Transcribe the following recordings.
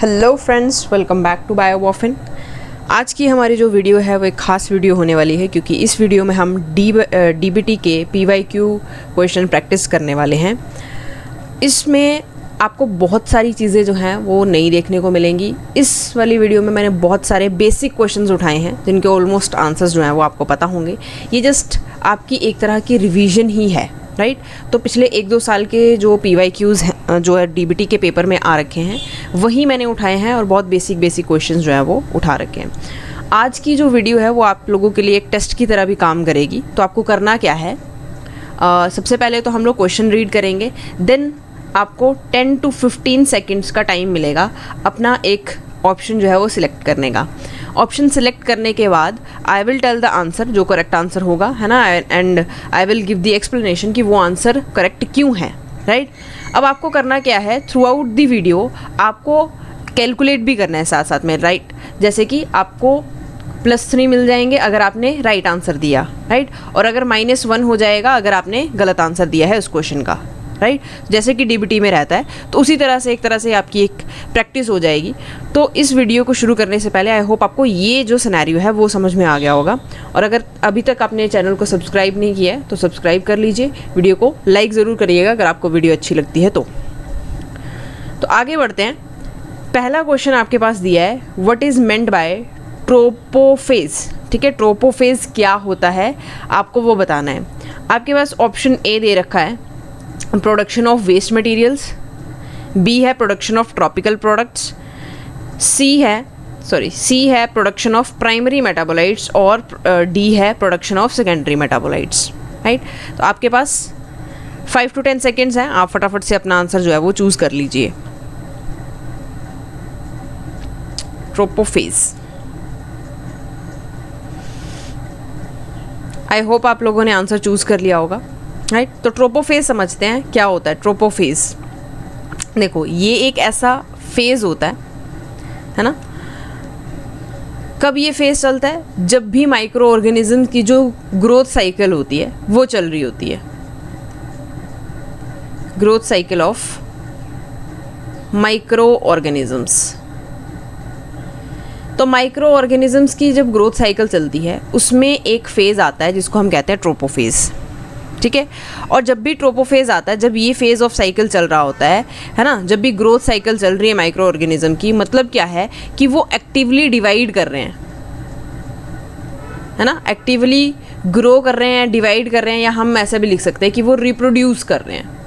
Hello friends, welcome back to बायोबॉफिन। आज की हमारी जो वीडियो है वो एक ख़ास वीडियो होने वाली है, क्योंकि इस वीडियो में हम डीबीटी के PYQ क्वेश्चन प्रैक्टिस करने वाले हैं। इसमें आपको बहुत सारी चीज़ें जो हैं वो नई देखने को मिलेंगी। इस वाली वीडियो में मैंने बहुत सारे बेसिक क्वेश्चंस उठाए हैं जिनके ऑलमोस्ट आंसर्स जो हैं वो आपको पता होंगे। ये जस्ट आपकी एक तरह की रिवीजन ही है, राइट। तो पिछले 1-2 साल के जो PYQs हैं, जो है DBT के पेपर में आ रखे हैं, वही मैंने उठाए हैं और बहुत बेसिक क्वेश्चंस जो है वो उठा रखे हैं। आज की जो वीडियो है वो आप लोगों के लिए एक टेस्ट की तरह भी काम करेगी। तो आपको करना क्या है, सबसे पहले तो हम लोग क्वेश्चन रीड करेंगे, देन आपको 10 to 15 सेकेंड्स का टाइम मिलेगा अपना एक ऑप्शन जो है वो सिलेक्ट करने का। ऑप्शन सिलेक्ट करने के बाद I will tell the answer, जो करेक्ट आंसर होगा, है ना, and I will give the explanation कि वो आंसर करेक्ट क्यों है, राइट। अब आपको करना क्या है, थ्रू आउट द वीडियो आपको कैलकुलेट भी करना है साथ साथ में, राइट। जैसे कि आपको +3 मिल जाएंगे अगर आपने राइट आंसर दिया, राइट, और अगर -1 हो जाएगा अगर आपने गलत आंसर दिया है उस क्वेश्चन का, राइट। जैसे कि DBT में रहता है, तो उसी तरह से एक तरह से आपकी एक प्रैक्टिस हो जाएगी। तो इस वीडियो को शुरू करने से पहले आई होप आपको ये जो सिनेरियो है वो समझ में आ गया होगा। और अगर अभी तक आपने चैनल को सब्सक्राइब नहीं किया है तो सब्सक्राइब कर लीजिए, वीडियो को लाइक ज़रूर करिएगा अगर आपको वीडियो अच्छी लगती है तो आगे बढ़ते हैं। पहला क्वेश्चन आपके पास दिया है, व्हाट इज़ मेंट बाय ट्रोपोफेज। ठीक है, ट्रोपोफेज क्या होता है आपको वो बताना है। आपके पास ऑप्शन ए दे रखा है, production of waste materials, B है production of tropical products, C है प्रोडक्शन ऑफ प्राइमरी मेटाबोलाइट्स, और डी है production of secondary metabolites, right. तो आपके पास 5 to 10 सेकेंड्स हैं, आप फटाफट से अपना आंसर जो है वो चूज़ कर लीजिए। ट्रोपोफेज, आई होप आप लोगों ने आंसर चूज़ कर लिया होगा, राइट। तो ट्रोपोफेज समझते हैं क्या होता है। ट्रोपोफेज देखो, ये एक ऐसा फेज़ होता है ना। कब ये फेज़ चलता है, जब भी माइक्रो ऑर्गेनिज्म की जो ग्रोथ साइकिल होती है वो चल रही होती है। Growth cycle of micro organisms. तो माइक्रो ऑर्गेनिजम्स की जब ग्रोथ साइकिल चलती है उसमें एक फेज़ आता है जिसको हम कहते हैं ट्रोपोफेज, ठीक है। और जब भी ट्रोपोफेज आता है, जब ये फेज़ ऑफ साइकिल चल रहा होता है ना, जब भी ग्रोथ साइकिल चल रही है माइक्रो ऑर्गेनिज्म की, मतलब क्या है कि वो एक्टिवली डिवाइड कर रहे हैं, है ना, एक्टिवली ग्रो कर रहे हैं, डिवाइड कर रहे हैं, या हम ऐसा भी लिख सकते हैं कि वो रिप्रोड्यूस कर रहे हैं।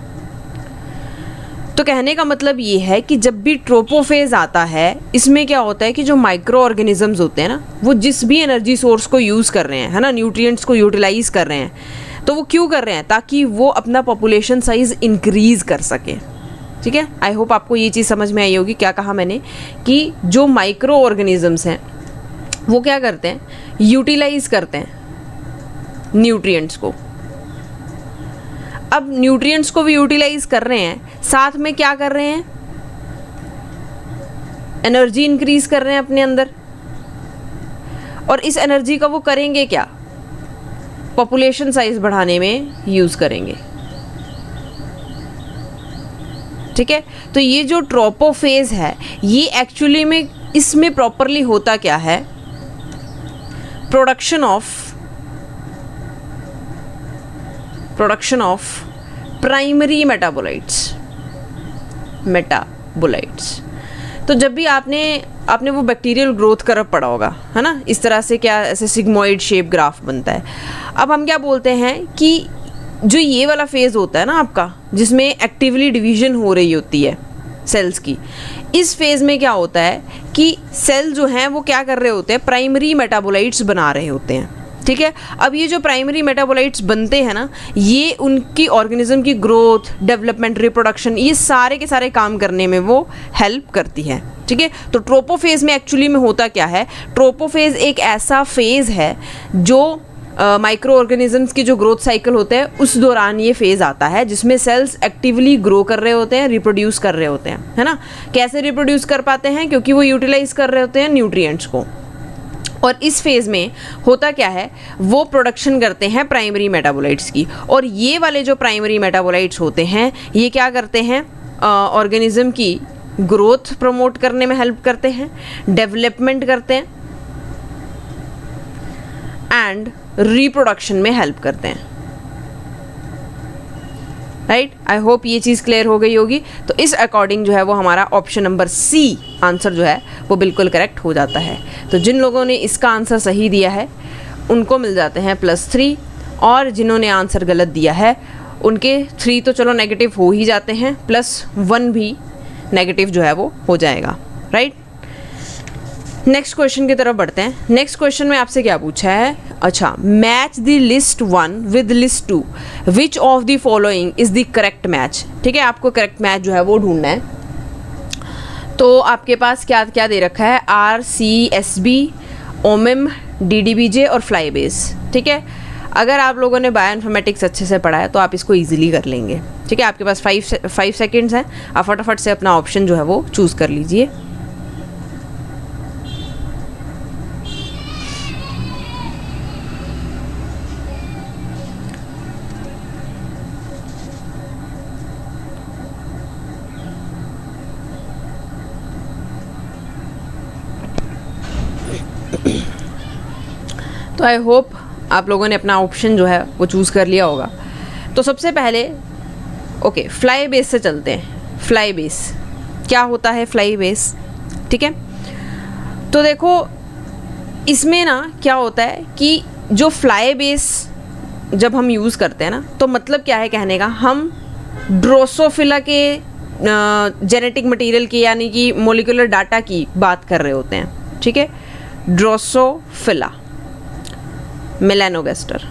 तो कहने का मतलब ये है कि जब भी ट्रोपोफेज आता है, इसमें क्या होता है कि जो माइक्रो ऑर्गेनिजम्स होते हैं ना, वो जिस भी एनर्जी सोर्स को यूज़ कर रहे हैं, है ना, न्यूट्रिएंट्स को यूटिलाइज कर रहे हैं, तो वो क्यों कर रहे हैं, ताकि वो अपना पॉपुलेशन साइज़ इंक्रीज़ कर सके, ठीक है। आई होप आपको ये चीज़ समझ में आई होगी। क्या कहा मैंने कि जो माइक्रो ऑर्गेनिजम्स हैं वो क्या करते हैं, यूटिलाइज करते हैं न्यूट्रिएंट्स को। अब न्यूट्रिएंट्स को भी यूटिलाइज कर रहे हैं, साथ में क्या कर रहे हैं, एनर्जी इंक्रीज कर रहे हैं अपने अंदर। और इस एनर्जी का वो करेंगे क्या, पॉपुलेशन साइज बढ़ाने में यूज़ करेंगे, ठीक है। तो ये जो ट्रोपोफेज है, ये एक्चुअली में इसमें प्रॉपरली होता क्या है, प्रोडक्शन ऑफ प्राइमरी मेटाबोलाइट्स। तो जब भी आपने वो बैक्टीरियल ग्रोथ कर्व पढ़ा होगा, है ना, इस तरह से क्या ऐसे सिग्मोइड शेप ग्राफ बनता है। अब हम क्या बोलते हैं कि जो ये वाला फेज़ होता है ना आपका, जिसमें एक्टिवली डिवीजन हो रही होती है सेल्स की, इस फेज़ में क्या होता है कि सेल जो हैं वो क्या कर रहे होते हैं, प्राइमरी मेटाबोलाइट्स बना रहे होते हैं, ठीक है। अब ये जो प्राइमरी मेटाबोलाइट्स बनते हैं ना, ये उनकी ऑर्गेनिज्म की ग्रोथ, डेवलपमेंट, रिप्रोडक्शन, ये सारे के सारे काम करने में वो हेल्प करती है, ठीक है। तो ट्रोपोफेज में एक्चुअली में होता क्या है, ट्रोपोफेज एक ऐसा फेज़ है जो माइक्रो ऑर्गेनिजम्स की जो ग्रोथ साइकिल होते हैं उस दौरान ये फेज़ आता है, जिसमें सेल्स एक्टिवली ग्रो कर रहे होते हैं, रिप्रोड्यूस कर रहे होते हैं, है ना। कैसे रिप्रोड्यूस कर पाते हैं, क्योंकि वो यूटिलाइज कर रहे होते हैं न्यूट्रिएंट्स को। और इस फेज़ में होता क्या है, वो प्रोडक्शन करते हैं प्राइमरी मेटाबोलाइट्स की, और ये वाले जो प्राइमरी मेटाबोलाइट्स होते हैं ये क्या करते हैं, ऑर्गेनिज्म की ग्रोथ प्रमोट करने में हेल्प करते हैं, डेवलपमेंट करते हैं एंड रिप्रोडक्शन में हेल्प करते हैं। राइट, आई होप ये चीज़ क्लियर हो गई होगी। तो इस अकॉर्डिंग जो है वो हमारा ऑप्शन नंबर सी आंसर जो है वो बिल्कुल करेक्ट हो जाता है। तो जिन लोगों ने इसका आंसर सही दिया है उनको मिल जाते हैं +3, और जिन्होंने आंसर गलत दिया है उनके 3 तो चलो नेगेटिव हो ही जाते हैं, +1 भी नेगेटिव जो है वो हो जाएगा। राइट, नेक्स्ट क्वेश्चन की तरफ बढ़ते हैं। नेक्स्ट क्वेश्चन में आपसे क्या पूछा है, अच्छा, match the list 1 with list 2, which of the following is the correct match. ठीक है, आपको करेक्ट मैच जो है वो ढूंढना है। तो आपके पास क्या क्या दे रखा है, RCSB, OMIM, DDBJ और फ्लाईबेस। ठीक है, अगर आप लोगों ने बायोइन्फॉर्मेटिक्स अच्छे से पढ़ा है तो आप इसको ईजिली कर लेंगे। ठीक है, आपके पास 5 सेकेंड्स हैं, आप फटाफट से अपना ऑप्शन जो है वो चूज़ कर लीजिए। तो आई होप आप लोगों ने अपना ऑप्शन जो है वो चूज़ कर लिया होगा। तो सबसे पहले ओके, फ्लाई बेस से चलते हैं। फ्लाई बेस क्या होता है, फ्लाई बेस। ठीक है, तो देखो इसमें ना क्या होता है कि जो फ्लाई बेस जब हम यूज़ करते हैं ना, तो मतलब क्या है कहने का, हम ड्रोसोफिला के जेनेटिक मटेरियल की यानी कि मोलिकुलर डाटा की बात कर रहे होते हैं। ठीक है, ड्रोसोफिला मेलानोगास्टर।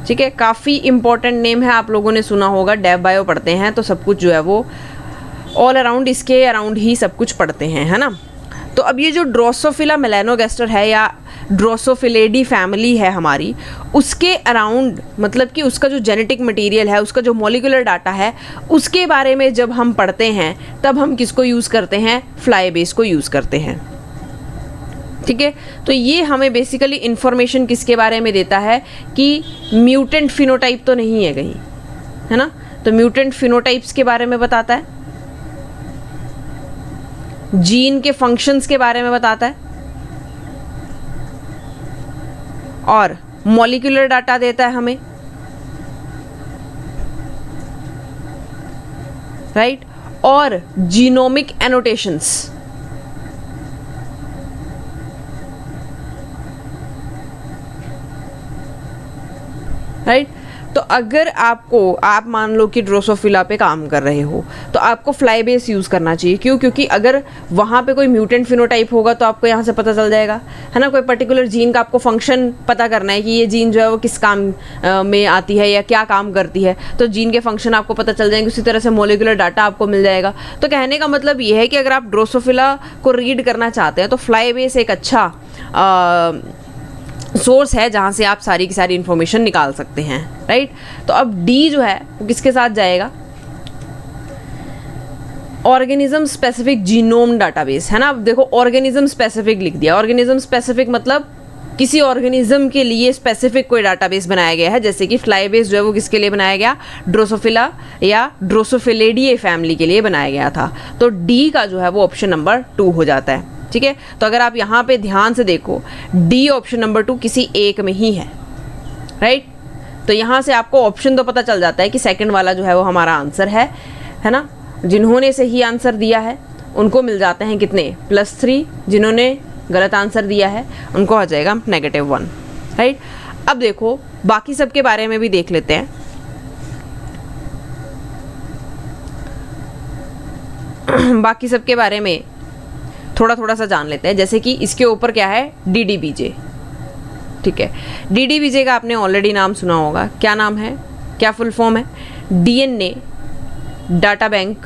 ठीक है, काफ़ी इंपॉर्टेंट नेम है, आप लोगों ने सुना होगा, डेव बायो पढ़ते हैं तो सब कुछ जो है वो ऑल अराउंड इसके अराउंड ही सब कुछ पढ़ते हैं, है ना। तो अब ये जो ड्रोसोफिला मेलानोगास्टर है या ड्रोसोफिलेडी फैमिली है हमारी, उसके अराउंड मतलब कि उसका जो जेनेटिक मटेरियल है, उसका जो मॉलिक्यूलर डाटा है, उसके बारे में जब हम पढ़ते हैं तब हम किसको यूज़ करते हैं, फ्लाई बेस को यूज़ करते हैं। ठीक है, तो ये हमें बेसिकली इन्फॉर्मेशन किसके बारे में देता है कि म्यूटेंट फिनोटाइप तो नहीं है कहीं, है ना। तो म्यूटेंट फिनोटाइप्स के बारे में बताता है, जीन के फंक्शंस के बारे में बताता है, और मॉलिक्यूलर डाटा देता है हमें। राइट, और जीनोमिक एनोटेशंस। राइट, तो अगर आप मान लो कि ड्रोसोफिला पे काम कर रहे हो तो आपको फ्लाई बेस यूज़ करना चाहिए। क्यों? क्योंकि अगर वहाँ पे कोई म्यूटेंट फिनोटाइप होगा तो आपको यहाँ से पता चल जाएगा, है ना। कोई पर्टिकुलर जीन का आपको फंक्शन पता करना है कि ये जीन जो है वो किस काम में आती है या क्या काम करती है, तो जीन के फंक्शन आपको पता चल जाएंगे। उसी तरह से मोलिकुलर डाटा आपको मिल जाएगा। तो कहने का मतलब ये है कि अगर आप ड्रोसोफिला को रीड करना चाहते हैं तो फ्लाई बेस एक अच्छा सोर्स है जहाँ से आप सारी की सारी इन्फॉर्मेशन निकाल सकते हैं। राइट, तो अब डी जो है वो किसके साथ जाएगा, ऑर्गेनिज्म स्पेसिफिक जीनोम डाटाबेस, है ना। अब देखो ऑर्गेनिज्म स्पेसिफिक लिख दिया। ऑर्गेनिज्म स्पेसिफिक मतलब किसी ऑर्गेनिज्म के लिए स्पेसिफिक कोई डाटाबेस बनाया गया है, जैसे कि फ्लाई बेस जो है वो किसके लिए बनाया गया, ड्रोसोफिला या ड्रोसोफिलेडिए फैमिली के लिए बनाया गया था। तो डी का जो है वो ऑप्शन नंबर 2 हो जाता है। ठीक है, तो अगर आप यहाँ पे ध्यान से देखो, डी ऑप्शन नंबर 2 किसी एक में ही है। राइट, तो यहाँ से आपको ऑप्शन तो पता चल जाता है कि सेकंड वाला जो है वो हमारा आंसर है ना। जिन्होंने सही आंसर दिया है उनको मिल जाते हैं कितने, +3। जिन्होंने गलत आंसर दिया है उनको आ जाएगा -1। राइट, अब देखो बाकी सब के बारे में भी देख लेते हैं। बाकी सब के बारे में थोड़ा सा जान लेते हैं। जैसे कि इसके ऊपर क्या है, DDBJ। ठीक है, DDBJ का आपने ऑलरेडी नाम सुना होगा। क्या नाम है, क्या फुल फॉर्म है, DNA data bank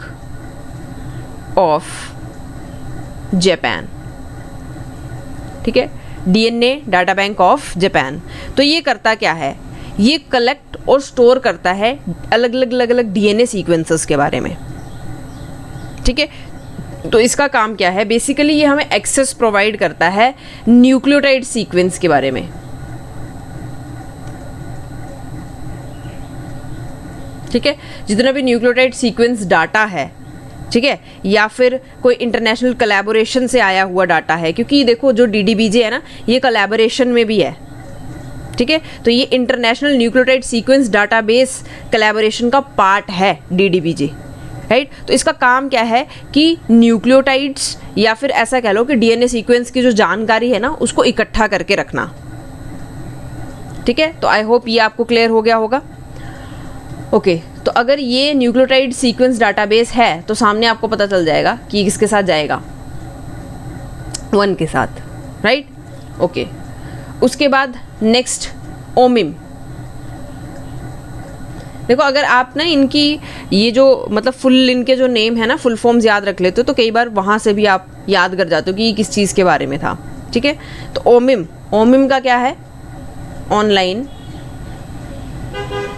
of Japan. ठीक है, DNA data bank of Japan. तो ये करता क्या है, ये कलेक्ट और स्टोर करता है अलग अलग DNA सीक्वेंसेस के बारे में। ठीक है, तो इसका काम क्या है, बेसिकली ये हमें एक्सेस प्रोवाइड करता है न्यूक्लियोटाइड सीक्वेंस के बारे में। ठीक है, जितना भी न्यूक्लियोटाइड सीक्वेंस डाटा है, ठीक है, या फिर कोई इंटरनेशनल कोलैबोरेशन से आया हुआ डाटा है, क्योंकि देखो जो DDBJ है ना, ये कोलैबोरेशन में भी है, ठीक है, तो ये international nucleotide sequence database collaboration का पार्ट है DDBJ, राइट। तो इसका काम क्या है कि न्यूक्लियोटाइड्स या फिर ऐसा कह लो कि DNA सीक्वेंस की जो जानकारी है ना, उसको इकट्ठा करके रखना, ठीक है। तो आई होप ये आपको क्लियर हो गया होगा। ओके, तो अगर ये न्यूक्लियोटाइड सीक्वेंस डाटाबेस है तो सामने आपको पता चल जाएगा कि किसके साथ जाएगा, 1 के साथ, राइट। ओके, उसके बाद नेक्स्ट ओमिम। देखो, अगर आप ना इनकी ये जो मतलब फुल इनके जो नेम है ना, फुल फॉर्म्स याद रख लेते हो तो कई बार वहाँ से भी आप याद कर जाते हो कि ये किस चीज़ के बारे में था, ठीक है। तो ओमिम का क्या है, ऑनलाइन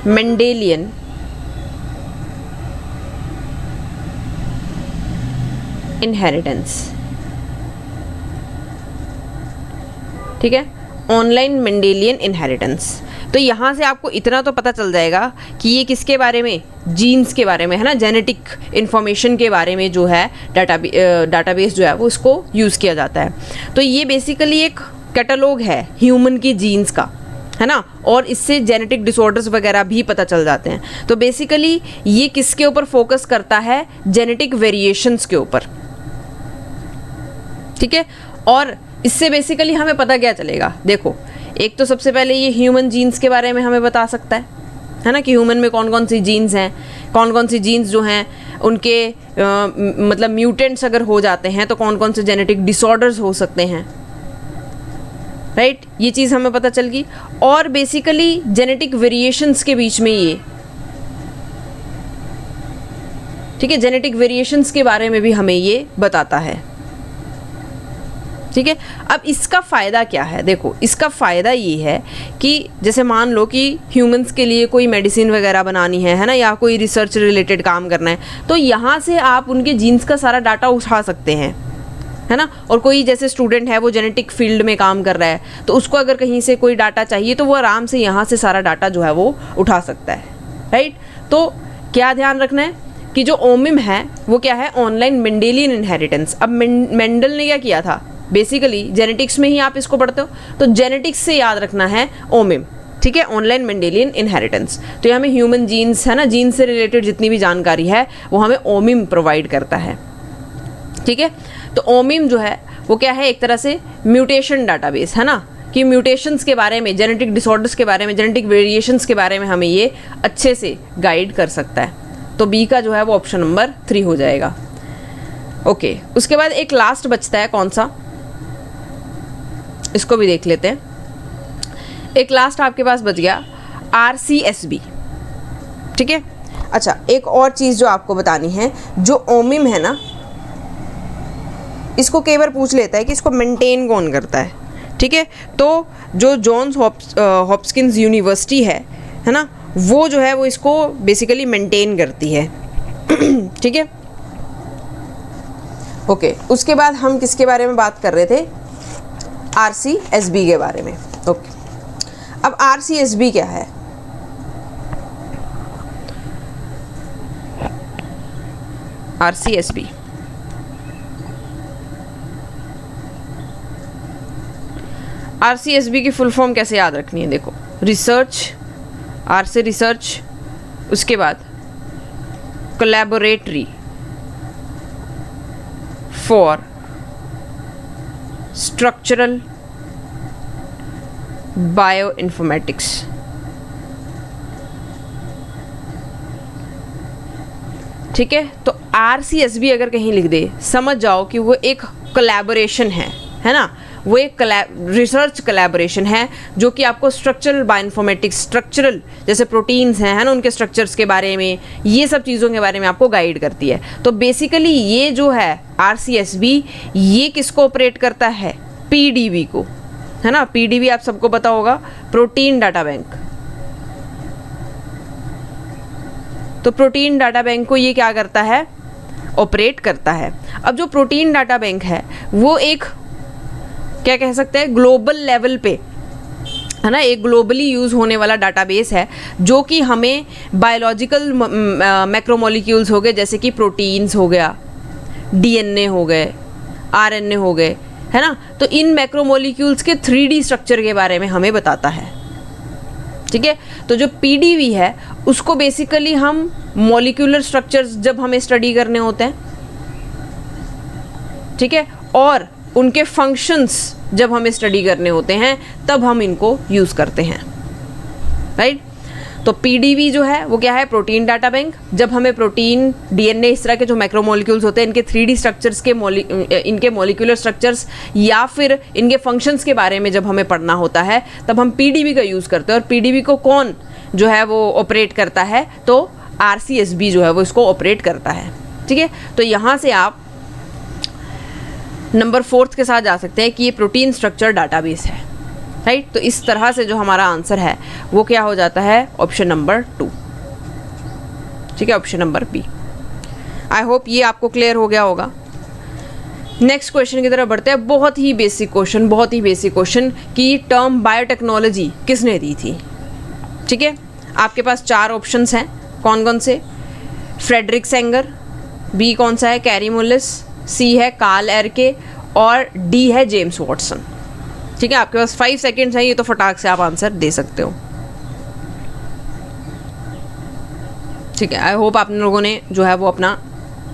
मेंडेलियन इनहेरिटेंस, ठीक है, ऑनलाइन मेंडेलियन इनहेरिटेंस। तो यहाँ से आपको इतना तो पता चल जाएगा कि ये किसके बारे में, जीन्स के बारे में है ना, जेनेटिक इन्फॉर्मेशन के बारे में जो है डाटाबेस जो है वो इसको यूज़ किया जाता है। तो ये बेसिकली एक कैटलॉग है ह्यूमन की जीन्स का, है ना, और इससे जेनेटिक डिसऑर्डर्स वगैरह भी पता चल जाते हैं। तो बेसिकली ये किसके ऊपर फोकस करता है, जेनेटिक वेरिएशंस के ऊपर, ठीक है। और इससे बेसिकली हमें पता क्या चलेगा, देखो, एक तो सबसे पहले ये ह्यूमन जीन्स के बारे में हमें बता सकता है ना, कि ह्यूमन में कौन कौन सी जीन्स हैं, कौन कौन सी जीन्स जो हैं उनके मतलब म्यूटेंट्स अगर हो जाते हैं तो कौन कौन से जेनेटिक डिसऑर्डर्स हो सकते हैं, राइट, ये चीज़ हमें पता चल गई। और बेसिकली जेनेटिक वेरिएशंस के बीच में ये, ठीक है, जेनेटिक वेरिएशंस के बारे में भी हमें ये बताता है, ठीक है। अब इसका फ़ायदा क्या है, देखो, इसका फ़ायदा ये है कि जैसे मान लो कि ह्यूमंस के लिए कोई मेडिसिन वगैरह बनानी है ना, या कोई रिसर्च रिलेटेड काम करना है, तो यहाँ से आप उनके जीन्स का सारा डाटा उठा सकते हैं, है ना। और कोई जैसे स्टूडेंट है वो जेनेटिक फील्ड में काम कर रहा है, तो उसको अगर कहीं से कोई डाटा चाहिए तो वो आराम से यहाँ से सारा डाटा जो है वो उठा सकता है, राइट। तो क्या ध्यान रखना है कि जो ओमिम है वो क्या है, ऑनलाइन मेंडेलियन इनहेरिटेंस। अब मेंडल ने क्या किया था, बेसिकली जेनेटिक्स में ही आप इसको पढ़ते हो, तो जेनेटिक्स से याद रखना है ओमिम, ठीक है, ऑनलाइन मेंडेलियन इनहेरिटेंस। तो ये हमें ह्यूमन जीन्स है ना, जीन्स से रिलेटेड जितनी भी जानकारी है वो हमें ओमिम प्रोवाइड करता है, ठीक है। तो ओमिम जो है वो क्या है, एक तरह से म्यूटेशन डाटाबेस, है ना, कि म्यूटेशंस के बारे में, जेनेटिक डिसऑर्डर्स के बारे में, जेनेटिक वेरिएशंस के बारे में हमें ये अच्छे से गाइड कर सकता है। तो बी का जो है वो ऑप्शन नंबर 3 हो जाएगा। ओके, उसके बाद एक लास्ट बचता है, कौन सा, इसको भी देख लेते हैं। एक लास्ट आपके पास बच गया RCSB, ठीक है। अच्छा, एक और चीज़ जो आपको बतानी है, जो ओमिम है ना, इसको कई बार पूछ लेता है कि इसको मेंटेन कौन करता है, ठीक है। तो जो जॉन्स हॉपकिंस यूनिवर्सिटी है ना, वो जो है वो इसको बेसिकली मेंटेन करती है, ठीक है। ओके, उसके बाद हम किसके बारे में बात कर रहे थे, RCSB के बारे में। ओके, अब RCSB क्या है, RCSB RCSB की फुल फॉर्म कैसे याद रखनी है, देखो, रिसर्च, R से रिसर्च, उसके बाद collaboratory for structural bio informatics, ठीक है। तो RCSB अगर कहीं लिख दे, समझ जाओ कि वो एक कोलैबोरेशन है ना, वो एक रिसर्च कोलैबोरेशन है जो कि आपको स्ट्रक्चरल बायोइन्फॉर्मेटिक्स, स्ट्रक्चरल जैसे प्रोटीन्स हैं, है ना, उनके स्ट्रक्चर्स के बारे में, ये सब चीज़ों के बारे में आपको गाइड करती है। तो बेसिकली ये जो है RCSB, ये किसको ऑपरेट करता है, PDB को, है ना। PDB आप सबको पता होगा, प्रोटीन डाटा बैंक। तो प्रोटीन डाटा बैंक को ये क्या करता है, ऑपरेट करता है। अब जो प्रोटीन डाटा बैंक है वो एक क्या कह सकते हैं, ग्लोबल लेवल पे है ना, एक ग्लोबली यूज़ होने वाला डाटाबेस है जो कि हमें बायोलॉजिकल मैक्रोमोलिक्यूल्स हो गए, जैसे कि प्रोटीन्स हो गया, डीएनए हो गए, आरएनए हो गए, है ना, तो इन मैक्रोमोलिक्यूल्स के 3D स्ट्रक्चर के बारे में हमें बताता है। ठीक है, तो जो पीडीबी है उसको बेसिकली हम मॉलिक्यूलर स्ट्रक्चर्स जब हमें स्टडी करने होते हैं, ठीक है, और उनके फंक्शंस जब हमें स्टडी करने होते हैं तब हम इनको यूज़ करते हैं, राइट। तो पीडीबी जो है वो क्या है, प्रोटीन डाटा बैंक। जब हमें प्रोटीन, डीएनए, इस तरह के जो मैक्रोमोलिक्यूल्स होते हैं, इनके 3D स्ट्रक्चर्स के इनके मॉलिक्यूलर स्ट्रक्चर्स या फिर इनके फंक्शंस के बारे में जब हमें पढ़ना होता है तब हम पीडीबी का यूज़ करते हैं। और पीडीबी को कौन जो है वो ऑपरेट करता है, तो आरसीएसबी जो है वो इसको ऑपरेट करता है। ठीक है, तो यहाँ से आप नंबर 4 के साथ जा सकते हैं कि ये प्रोटीन स्ट्रक्चर डाटाबेस है, राइट। तो इस तरह से जो हमारा आंसर है वो क्या हो जाता है, ऑप्शन नंबर 2। ठीक है, option number B. I hope ये आपको क्लियर हो गया होगा। नेक्स्ट क्वेश्चन की तरफ बढ़ते हैं। बहुत ही बेसिक क्वेश्चन कि टर्म बायोटेक्नोलॉजी किसने दी थी। ठीक है, आपके पास 4 ऑप्शंस हैं, कौन कौन से, फ्रेडरिक सेंगर, बी कौन सा है, कैरी मुलिस, सी है कार्ल एरके और डी है जेम्स वॉटसन। ठीक है, आपके पास 5 सेकेंड्स हैं, ये तो फटाक से आप आंसर दे सकते हो। ठीक है, आई होप आप लोगों ने जो है वो अपना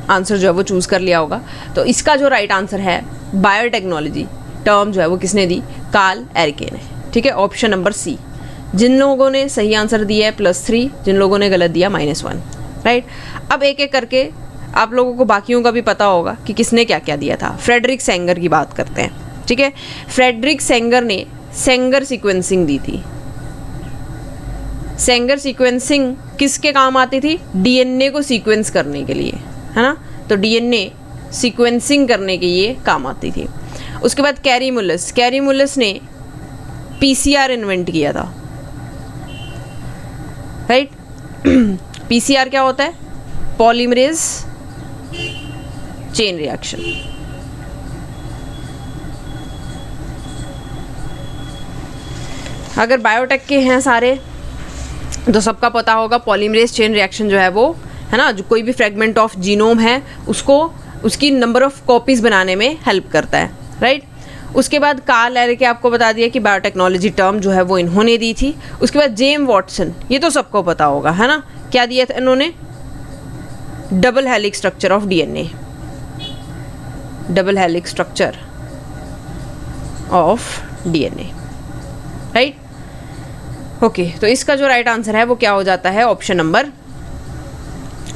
आंसर जो है वो चूज़ कर लिया होगा। तो इसका जो राइट आंसर है, बायोटेक्नोलॉजी टर्म जो है वो किसने दी, कार्ल एरके ने। ठीक है, ऑप्शन नंबर सी। जिन लोगों ने सही आंसर दिया है +3, जिन लोगों ने गलत दिया -1, राइट। अब एक एक करके आप लोगों को बाकियों का भी पता होगा कि किसने क्या क्या दिया था। फ्रेडरिक सेंगर की बात करते हैं। ठीक है, फ्रेडरिक सेंगर ने सेंगर सीक्वेंसिंग दी थी। सेंगर सीक्वेंसिंग किसके काम आती थी, डीएनए को सीक्वेंस करने के लिए, है ना, तो डीएनए सीक्वेंसिंग करने के लिए काम आती थी। उसके बाद कैरी मुलिस ने पीसीआर इन्वेंट किया था, राइट। पीसीआर क्या होता है, पॉलीमरेज चेन रिएक्शन। अगर बायोटेक के हैं सारे तो सबका पता होगा पॉलीमरेज चेन रिएक्शन जो है वो, है ना, जो कोई भी फ्रेगमेंट ऑफ जीनोम है उसको उसकी नंबर ऑफ कॉपीज बनाने में हेल्प करता है, राइट। उसके बाद कार्ल एरके आपको बता दिया कि बायोटेक्नोलॉजी टर्म जो है वो इन्होंने दी थी। उसके बाद जेम्स वॉटसन, ये तो सबको पता होगा, है ना, क्या दिया था इन्होंने, double helix structure of DNA, double helix structure of DNA, right. Okay, तो इसका जो राइट आंसर है वो क्या हो जाता है, option number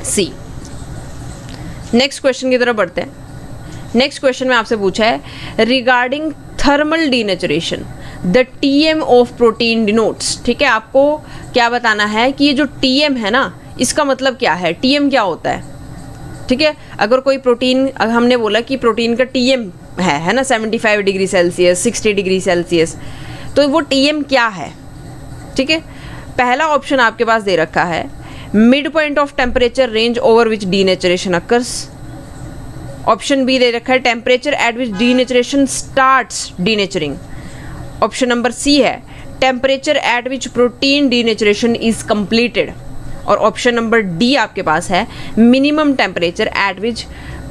C. Next question की तरफ बढ़ते हैं। नेक्स्ट क्वेश्चन में आपसे पूछा है regarding thermal denaturation the TM of protein denotes. ठीक है, आपको क्या बताना है कि ये जो टीएम है ना, इसका मतलब क्या है, टीएम क्या होता है। ठीक है, अगर कोई प्रोटीन, हमने बोला कि प्रोटीन का टीएम है ना, 75 डिग्री सेल्सियस, 60 डिग्री सेल्सियस, तो वो टीएम क्या है। ठीक है, पहला ऑप्शन आपके पास दे रखा है mid point of temperature range over which denaturation occurs. Option B दे रखा है temperature at which denaturation starts denaturing. Option number C है temperature at which protein denaturation is completed. और ऑप्शन नंबर डी आपके पास है minimum temperature at which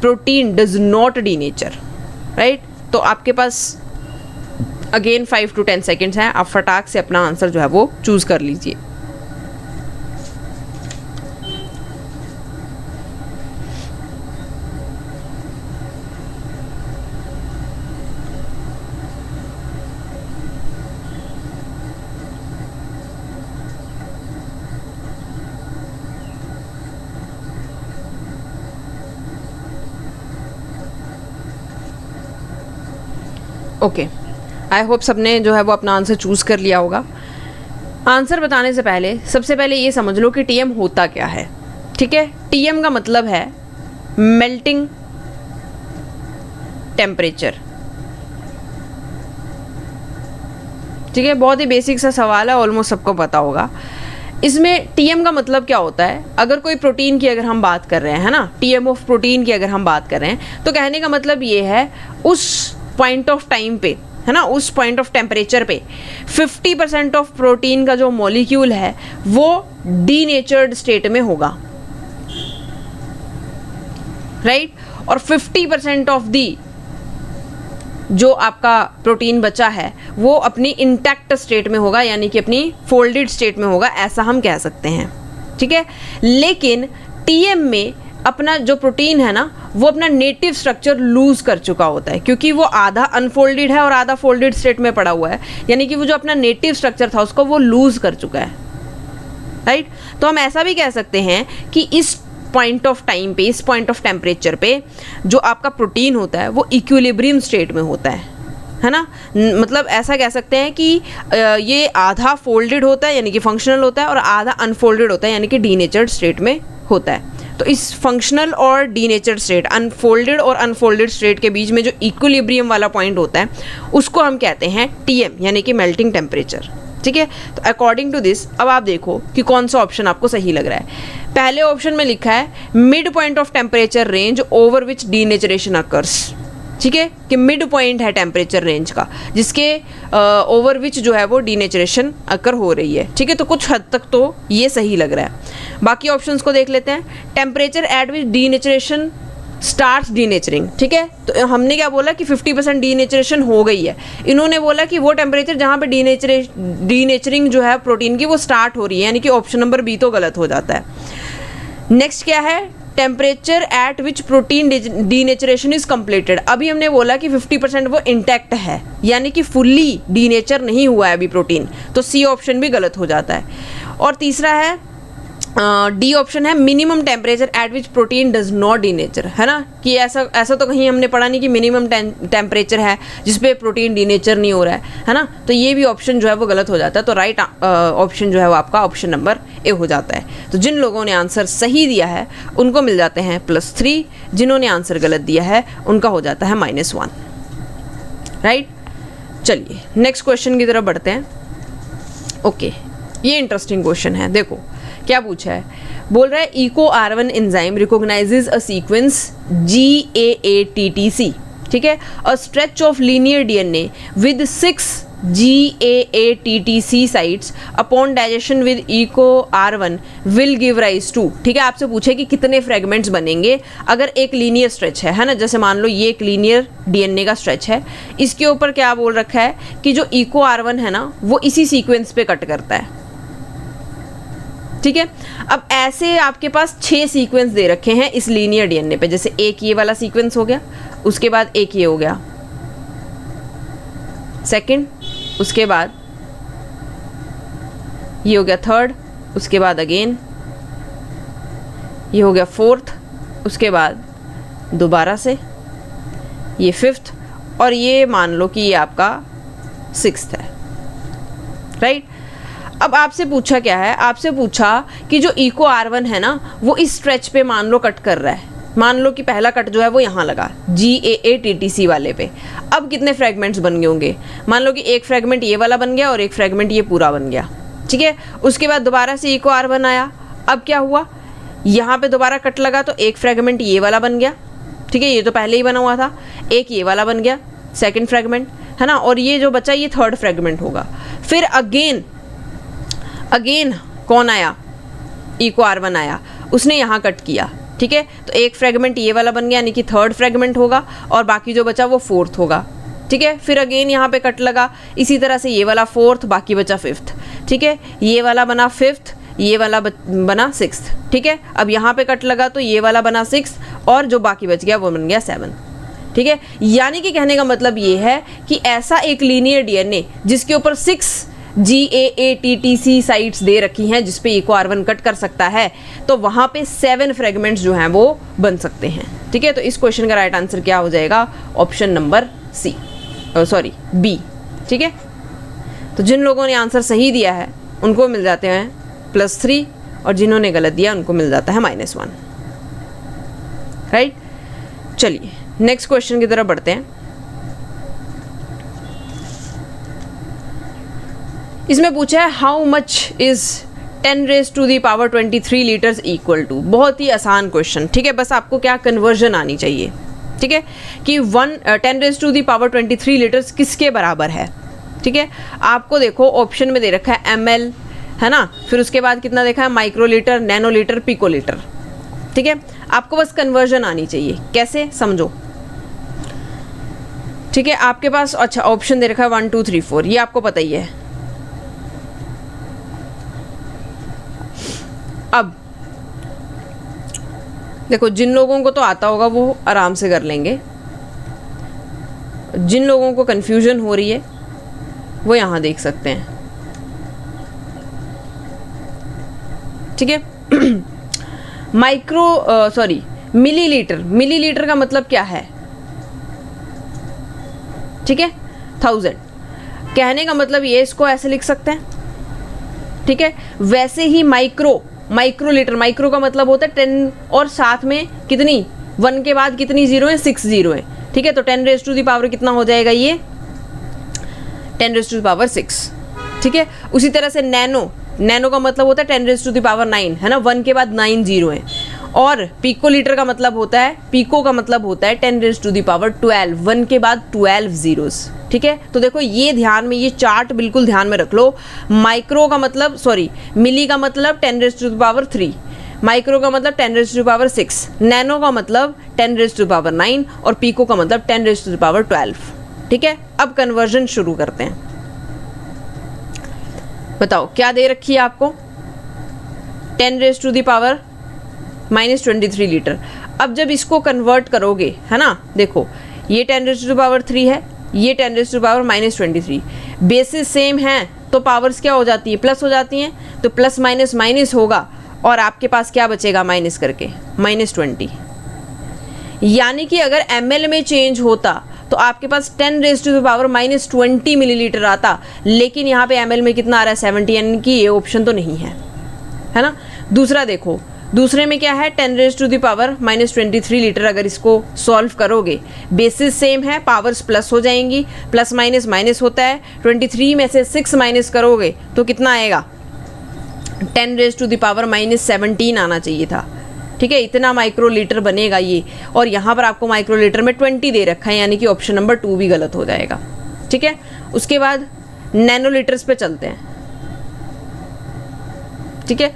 protein does not denature, right. तो आपके पास अगेन 5 to 10 सेकेंड्स हैं, आप फटाक से अपना आंसर जो है वो चूज कर लीजिए। ओके, आई होप सबने जो है वो अपना आंसर चूज़ कर लिया होगा। आंसर बताने से पहले सबसे पहले ये समझ लो कि टीएम होता क्या है। ठीक है, टीएम का मतलब है मेल्टिंग टेम्परेचर। ठीक है, बहुत ही बेसिक सा सवाल है, ऑलमोस्ट सबको पता होगा। इसमें टीएम का मतलब क्या होता है, अगर कोई प्रोटीन की अगर हम बात कर रहे हैं, है ना, टीएम ऑफ प्रोटीन की अगर हम बात कर रहे हैं, तो कहने का मतलब ये है उस पॉइंट ऑफ टाइम पे, है ना, उस पॉइंट ऑफ टेम्परेचर पे 50% ऑफ प्रोटीन का जो मॉलिक्यूल है वो डीनेचर्ड स्टेट में होगा, राइट, और 50% ऑफ दी जो आपका प्रोटीन बचा है वो अपनी इंटैक्ट स्टेट में होगा, यानी कि अपनी फोल्डेड स्टेट में होगा, ऐसा हम कह सकते हैं, ठीक है। लेकिन टीएम में अपना जो प्रोटीन है ना वो अपना नेटिव स्ट्रक्चर लूज कर चुका होता है, क्योंकि वो आधा अनफोल्डेड है और आधा फोल्डेड स्टेट में पड़ा हुआ है, यानी कि वो जो अपना नेटिव स्ट्रक्चर था उसको वो लूज कर चुका है, राइट। तो हम ऐसा भी कह सकते हैं कि इस पॉइंट ऑफ टाइम पे, इस पॉइंट ऑफ टेम्परेचर पे जो आपका प्रोटीन होता है वो इक्विलिब्रियम स्टेट में होता है ना। मतलब ऐसा कह सकते हैं कि ये आधा फोल्डेड होता है यानी कि फंक्शनल होता है और आधा अनफोल्डेड होता है यानी कि डीनेचर्ड स्टेट में होता है। तो इस फंक्शनल और डीनेचर्ड स्टेट, अनफोल्डेड और अनफोल्डेड स्टेट के बीच में जो इक्विलिब्रियम वाला पॉइंट होता है उसको हम कहते हैं टीएम, यानी कि मेल्टिंग टेम्परेचर, ठीक है। तो अकॉर्डिंग टू दिस अब आप देखो कि कौन सा ऑप्शन आपको सही लग रहा है। पहले ऑप्शन में लिखा है mid point of temperature range over which denaturation occurs, ठीक है, कि मिड पॉइंट है टेम्परेचर रेंज का जिसके ओवर विच जो है वो डीनेचरेशन अकर हो रही है, ठीक है। तो कुछ हद तक तो ये सही लग रहा है। बाकी ऑप्शंस को देख लेते हैं। Temperature at which denaturation starts denaturing, ठीक है। तो हमने क्या बोला कि 50% डीनेचरेशन हो गई है, इन्होंने बोला कि वो टेम्परेचर जहाँ पे डीनेचरिंग जो है प्रोटीन की वो स्टार्ट हो रही है, यानी कि ऑप्शन नंबर बी तो गलत हो जाता है। नेक्स्ट क्या है, temperature at which protein denaturation is completed. अभी हमने बोला कि 50% वो इंटैक्ट है, यानी कि फुल्ली डीनेचर नहीं हुआ है अभी प्रोटीन, तो सी ऑप्शन भी गलत हो जाता है। और तीसरा है डी ऑप्शन है minimum temperature at which protein does not denature, है ना, कि ऐसा तो कहीं हमने पढ़ा नहीं कि मिनिमम टेम्परेचर है जिसपे प्रोटीन डीनेचर नहीं हो रहा है ना। तो ये भी ऑप्शन जो है वो गलत हो जाता है। तो राइट ऑप्शन जो है वो आपका ऑप्शन नंबर ए हो जाता है। तो जिन लोगों ने आंसर सही दिया है उनको मिल जाते हैं +3, जिन्होंने आंसर गलत दिया है उनका हो जाता है -1, राइट। चलिए नेक्स्ट क्वेश्चन की तरफ बढ़ते हैं। ओके, ये इंटरेस्टिंग क्वेश्चन है। देखो क्या पूछा है, बोल रहा है Eco R1 enzyme recognizes a sequence GAATTC, ठीक है, a stretch of linear DNA with 6 GAATTC sites upon digestion with Eco R1 will give rise to, ठीक है। आपसे पूछे कि कितने फ्रेगमेंट्स बनेंगे अगर एक लीनियर स्ट्रेच है ना, जैसे मान लो ये एक लीनियर DNA का स्ट्रेच है, इसके ऊपर क्या बोल रखा है कि जो इको R1 है ना वो इसी सीक्वेंस पे कट करता है, ठीक है। अब ऐसे आपके पास 6 सीक्वेंस दे रखे हैं इस लीनियर DNA पे, जैसे एक ये वाला सीक्वेंस हो गया, उसके बाद एक ये हो गया सेकंड, उसके बाद ये हो गया थर्ड, उसके बाद अगेन ये हो गया फोर्थ, उसके बाद दोबारा से ये फिफ्थ, और ये मान लो कि ये आपका 6th है, राइट। अब आपसे पूछा क्या है, आपसे पूछा कि जो इको R1 है ना वो इस स्ट्रेच पे मान लो कट कर रहा है, मान लो कि पहला कट जो है वो यहाँ लगा GAATTC वाले पे। अब कितने फ्रेगमेंट्स बन गए होंगे, मान लो कि एक फ्रेगमेंट ये वाला बन गया और एक फ्रेगमेंट ये पूरा बन गया, ठीक है। उसके बाद दोबारा से इको R1 आया, अब क्या हुआ, यहाँ पे दोबारा कट लगा तो एक फ्रेगमेंट ये वाला बन गया, ठीक है, ये तो पहले ही बना हुआ था, एक ये वाला बन गया सेकेंड फ्रेगमेंट, है ना, और ये जो बचा ये थर्ड फ्रेगमेंट होगा। फिर अगेन कौन आया, इको R1 आया, उसने यहाँ कट किया, ठीक है। तो एक फ्रेगमेंट ये वाला बन गया यानी कि थर्ड फ्रेगमेंट होगा और बाकी जो बचा वो फोर्थ होगा, ठीक है। फिर अगेन यहाँ पे कट लगा, इसी तरह से ये वाला फोर्थ, बाकी बचा फिफ्थ, ठीक है, ये वाला बना फिफ्थ, ये वाला बना 6th, ठीक है। अब यहाँ पे कट लगा तो ये वाला बना 6th और जो बाकी बच गया वो बन गया 7th, ठीक है। यानी कि कहने का मतलब ये है कि ऐसा एक लीनियर DNA जिसके ऊपर 6 GAATTC साइट्स दे रखी हैं जिसपे इको R1 कट कर सकता है, तो वहाँ पे 7 फ्रेगमेंट्स जो हैं वो बन सकते हैं, ठीक है। तो इस क्वेश्चन का राइट आंसर क्या हो जाएगा, ऑप्शन नंबर B, ठीक है। तो जिन लोगों ने आंसर सही दिया है उनको मिल जाते हैं +3 और जिन्होंने गलत दिया उनको मिल जाता है -1, राइट। चलिए नेक्स्ट क्वेश्चन की तरफ बढ़ते हैं। इसमें पूछा है how much is 10⁻23 litres equal to. बहुत ही आसान क्वेश्चन, ठीक है, बस आपको क्या कन्वर्जन आनी चाहिए, ठीक है, कि 10⁻³ लीटर्स किसके बराबर है। ठीक है, आपको देखो ऑप्शन में दे रखा है ml, है ना, फिर उसके बाद कितना देखा है माइक्रोलीटर, नैनोलीटर, पिकोलीटर। ठीक है, आपको बस कन्वर्जन आनी चाहिए, कैसे समझो। ठीक है, आपके पास अच्छा ऑप्शन दे रखा है 1 2 3 4, ये आपको पता ही है। अब देखो जिन लोगों को तो आता होगा वो आराम से कर लेंगे, जिन लोगों को कन्फ्यूजन हो रही है वो यहाँ देख सकते हैं। ठीक है, मिलीलीटर, मिलीलीटर का मतलब क्या है। ठीक है, 1000, कहने का मतलब ये, इसको ऐसे लिख सकते हैं। ठीक है, वैसे ही माइक्रोलीटर, माइक्रो का मतलब होता है 10 और साथ में कितनी 1 के बाद कितनी जीरो है, 6 जीरो है। ठीक है, तो 10⁻⁴ कितना हो जाएगा ये 10⁻⁶। ठीक है, उसी तरह से नैनो का मतलब होता है 10⁻⁹, है ना, 1 के बाद 9 जीरो है। और पिकोलीटर का मतलब होता है, पिको का मतलब होता है 10⁻12, 1 के बाद 12 जीरोस। ठीक है, तो देखो ये ध्यान में, ये चार्ट बिल्कुल ध्यान में रख लो। माइक्रो का मतलब मिली का मतलब 10⁻3, माइक्रो का मतलब 10⁻6, नैनो का मतलब 10⁻9 और पिको का मतलब 10⁻12। ठीक है, अब कन्वर्जन शुरू करते हैं। बताओ क्या दे रखी है आपको, 10⁻⁻23 लीटर। अब जब इसको कन्वर्ट करोगे, है ना, देखो ये 10⁻3 है, ये 10⁻⁻23, बेसिस सेम है तो पावर्स क्या हो जाती है, प्लस हो जाती हैं, तो प्लस माइनस माइनस होगा और आपके पास क्या बचेगा माइनस करके -20। यानी कि अगर ml में चेंज होता तो आपके पास 10⁻⁻20 मिलीलीटर आता, लेकिन यहाँ पे ml में कितना आ रहा है 70, यानी कि ये ऑप्शन तो नहीं है ना। दूसरा देखो, दूसरे में क्या है 10⁻⁻23 लीटर। अगर इसको सॉल्व करोगे, बेसिस सेम है, पावर्स प्लस हो जाएंगी, प्लस माइनस माइनस होता है, 23 में से 6 माइनस करोगे तो कितना आएगा 10⁻⁻17 आना चाहिए था। ठीक है, इतना माइक्रोलीटर बनेगा ये, और यहाँ पर आपको माइक्रोलीटर में 20 दे रखा है, यानी कि ऑप्शन नंबर 2 भी गलत हो जाएगा। ठीक है, उसके बाद नैनोलीटर्स पे चलते हैं। ठीक है,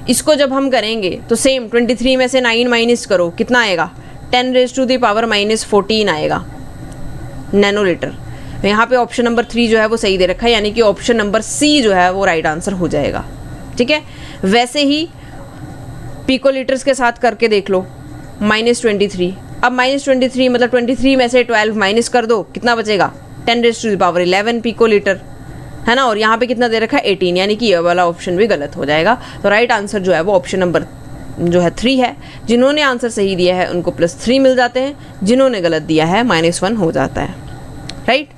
इसको जब हम करेंगे तो सेम 23 में से 9 माइनस करो, कितना आएगा 10⁻⁻14 आएगा नैनोलीटर। यहाँ पे ऑप्शन नंबर 3 जो है वो सही दे रखा है, यानी कि ऑप्शन नंबर सी जो है वो राइट आंसर हो जाएगा। ठीक है, वैसे ही पिकोलीटर्स के साथ करके देख लो, -23। अब -23 मतलब 23 में से 12 माइनस कर दो, कितना बचेगा 10⁻11 पिकोलीटर, है ना, और यहाँ पे कितना दे रखा है 18, यानी कि ये वाला ऑप्शन भी गलत हो जाएगा। तो राइट आंसर जो है वो ऑप्शन नंबर जो है 3 है। जिन्होंने आंसर सही दिया है उनको +3 मिल जाते हैं, जिन्होंने गलत दिया है -1 हो जाता है। राइट,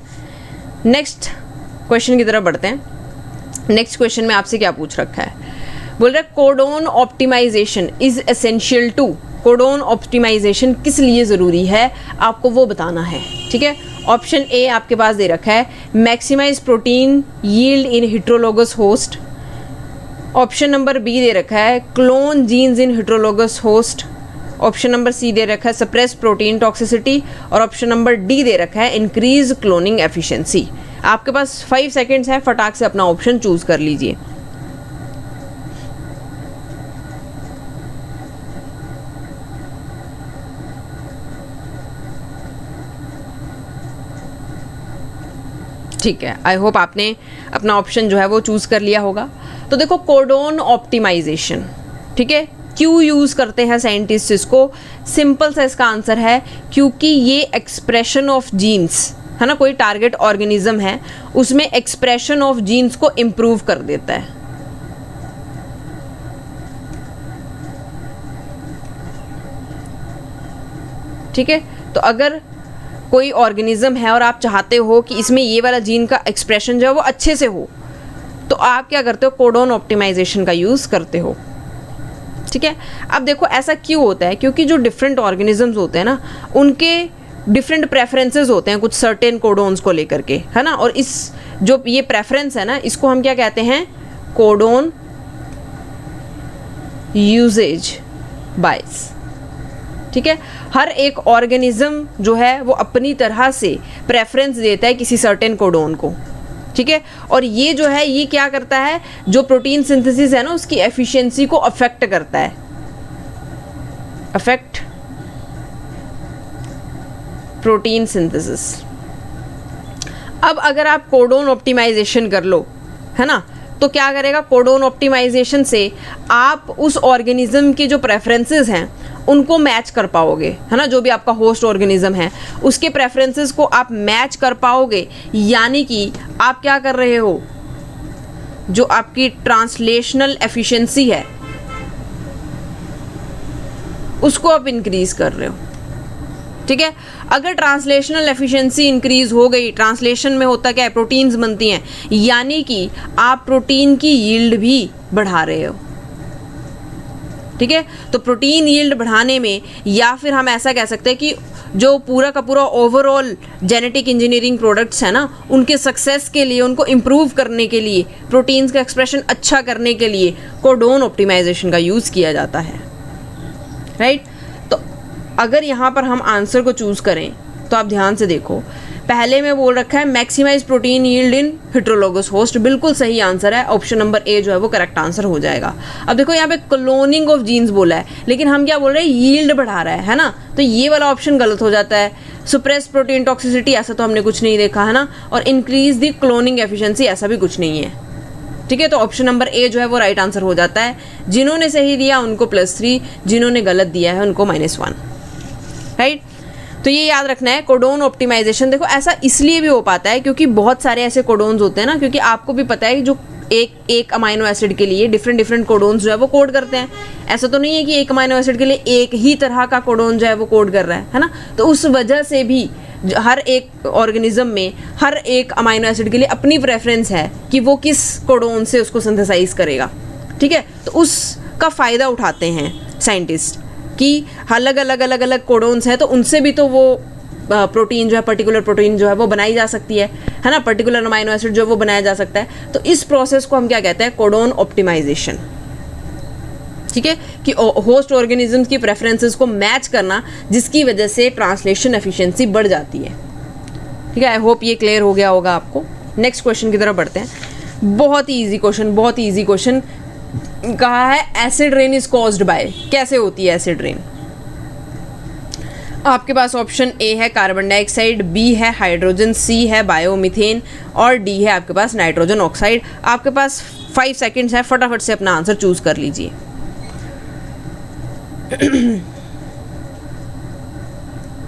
नेक्स्ट क्वेश्चन की तरफ बढ़ते हैं। नेक्स्ट क्वेश्चन में आपसे क्या पूछ रखा है, बोल रहा है codon optimization is essential to. Codon optimization किस लिए ज़रूरी है आपको वो बताना है। ठीक है, ऑप्शन ए आपके पास दे रखा है maximise protein yield in heterologous host. Option number B दे रखा है clone genes in heterologous host. Option number C दे रखा है सप्रेस प्रोटीन टॉक्सिसिटी, और ऑप्शन नंबर डी दे रखा है इंक्रीज क्लोनिंग एफिशिएंसी। आपके पास 5 सेकेंड्स है, फटाक से अपना ऑप्शन चूज कर लीजिए। ठीक है, आई होप आपने अपना ऑप्शन जो है वो चूज़ कर लिया होगा। तो देखो कोडोन ऑप्टिमाइजेशन, ठीक है, क्यों यूज़ करते हैं साइंटिस्ट इसको, सिंपल सा इसका आंसर है क्योंकि ये एक्सप्रेशन ऑफ जीन्स, है ना, कोई टारगेट ऑर्गेनिज्म है उसमें एक्सप्रेशन ऑफ जीन्स को इम्प्रूव कर देता है। ठीक है, तो अगर कोई ऑर्गेनिज्म है और आप चाहते हो कि इसमें ये वाला जीन का एक्सप्रेशन जो है वो अच्छे से हो, तो आप क्या करते हो, कोडोन ऑप्टिमाइजेशन का यूज़ करते हो। ठीक है, अब देखो ऐसा क्यों होता है, क्योंकि जो डिफरेंट ऑर्गेनिजम्स होते हैं ना, उनके डिफरेंट प्रेफरेंसेस होते हैं कुछ सर्टेन कोडोन्स को लेकर के, है ना, और इस जो ये प्रेफरेंस है ना, इसको हम क्या कहते हैं, कोडोन यूजेज बायस। ठीक है, हर एक ऑर्गेनिज्म जो है वो अपनी तरह से प्रेफरेंस देता है किसी सर्टेन कोडोन को, ठीक है। और ये जो है ये क्या करता है, जो प्रोटीन सिंथेसिस है ना उसकी एफिशिएंसी को अफेक्ट करता है, अफेक्ट प्रोटीन सिंथेसिस। अब अगर आप कोडोन ऑप्टिमाइजेशन कर लो, है ना, तो क्या करेगा, कोडोन ऑप्टिमाइजेशन से आप उस ऑर्गेनिज्म के जो प्रेफरेंसेस हैं उनको मैच कर पाओगे, है ना, जो भी आपका होस्ट ऑर्गेनिज्म है उसके प्रेफरेंसेस को आप मैच कर पाओगे। यानी कि आप क्या कर रहे हो, जो आपकी ट्रांसलेशनल एफिशिएंसी है उसको आप इंक्रीज कर रहे हो, ठीक है। अगर ट्रांसलेशनल एफिशिएंसी इंक्रीज हो गई, ट्रांसलेशन में होता क्या है, प्रोटीन्स बनती हैं, यानी कि आप प्रोटीन की यील्ड भी बढ़ा रहे हो, ठीक है। तो प्रोटीन यील्ड बढ़ाने में, या फिर हम ऐसा कह सकते हैं कि जो पूरा का पूरा ओवरऑल जेनेटिक इंजीनियरिंग प्रोडक्ट्स है ना, उनके सक्सेस के लिए, उनको इम्प्रूव करने के लिए, प्रोटीन्स का एक्सप्रेशन अच्छा करने के लिए कोडोन ऑप्टिमाइजेशन का यूज़ किया जाता है, राइट। तो अगर यहाँ पर हम आंसर को चूज़ करें तो आप ध्यान से देखो, पहले में बोल रखा है maximise protein yield in heterologous host, बिल्कुल सही आंसर है, ऑप्शन नंबर ए जो है वो करेक्ट आंसर हो जाएगा। अब देखो यहाँ पे क्लोनिंग ऑफ जीन्स बोला है, लेकिन हम क्या बोल रहे हैं, यील्ड बढ़ा रहा है ना, तो ये वाला ऑप्शन गलत हो जाता है। सुप्रेस प्रोटीन टॉक्सिसिटी, ऐसा तो हमने कुछ नहीं देखा, है ना, और इंक्रीज द क्लोनिंग एफिशिएंसी, ऐसा भी कुछ नहीं है, ठीक है। तो ऑप्शन नंबर ए जो है वो राइट आंसर हो जाता है। जिन्होंने सही दिया उनको +3, जिन्होंने गलत दिया है उनको -1, राइट। तो ये याद रखना है, कोडोन ऑप्टिमाइजेशन देखो ऐसा इसलिए भी हो पाता है क्योंकि बहुत सारे ऐसे कोडोन्स होते हैं ना, क्योंकि आपको भी पता है कि जो एक अमाइनो एसिड के लिए डिफरेंट कोडोन्स जो है वो कोड करते हैं। ऐसा तो नहीं है कि एक अमाइनो एसिड के लिए एक ही तरह का कोडोन जो है वो कोड कर रहा है ना। तो उस वजह से भी हर एक ऑर्गेनिज्म में हर एक अमाइनो एसिड के लिए अपनी प्रेफरेंस है कि वो किस कोडोन से उसको सिंथेसाइज करेगा, ठीक है। तो उसका फ़ायदा उठाते हैं साइंटिस्ट कि अलग अलग कोडोन्स हैं, तो उनसे भी तो वो प्रोटीन जो है, पर्टिकुलर प्रोटीन जो है वो बनाई जा सकती है ना, पर्टिकुलर अमाइनो एसिड जो है वो बनाया जा सकता है। तो इस प्रोसेस को हम क्या कहते हैं, कोडोन ऑप्टिमाइजेशन, ठीक है, कि होस्ट ऑर्गेनिजम्स की प्रेफरेंसेस को मैच करना, जिसकी वजह से ट्रांसलेशन एफिशिएंसी बढ़ जाती है, ठीक है। आई होप ये क्लियर हो गया होगा आपको। नेक्स्ट क्वेश्चन की तरफ बढ़ते हैं। बहुत ही ईजी क्वेश्चन कहा है, acid rain is caused by, कैसे होती है एसिड रेन। आपके पास ऑप्शन ए है कार्बन डाइऑक्साइड, बी है हाइड्रोजन, सी है बायोमीथेन और डी है आपके पास नाइट्रोजन ऑक्साइड। आपके पास 5 सेकंड्स है, फटाफट से अपना आंसर चूज कर लीजिए।